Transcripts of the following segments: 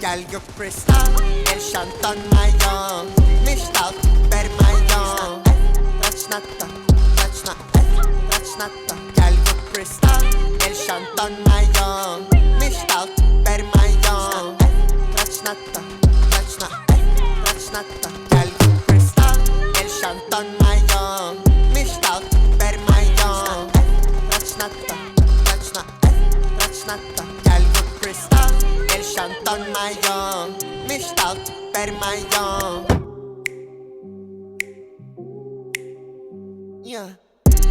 Gel gök kristal, el shantan mayon Mishtal, per mayon Rachnata, rachnata Gel gök kristal, el shantan mayon Mishtal, per mayon Rachnata, rachnata Gel gök kristal, el shantan mayon Mishtal, per mayon Rachnata, rachnata Gel gök kristal, el shantan mayon Mishtal, per mayon Yeah.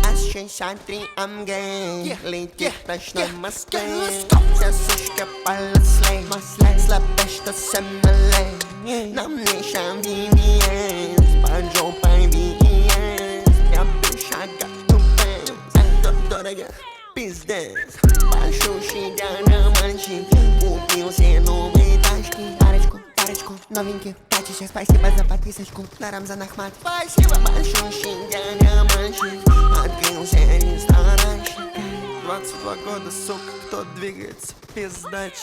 Aşkın şantrim gay Lejtje taşna maskej Zasuška palaslej Slapešta semelej Nam nešam VVS Pađo paj VVS Ja piša gatu pens Dodega pizdes Pašuši dana manši Kupil se nove taški Parečko, novinki Plaći спасибо за подписочку на Рамзан Ахмат Спасибо Pašuši dana manši Открыл се ресторанчик 22 года, сука, кто двигается? Пиздач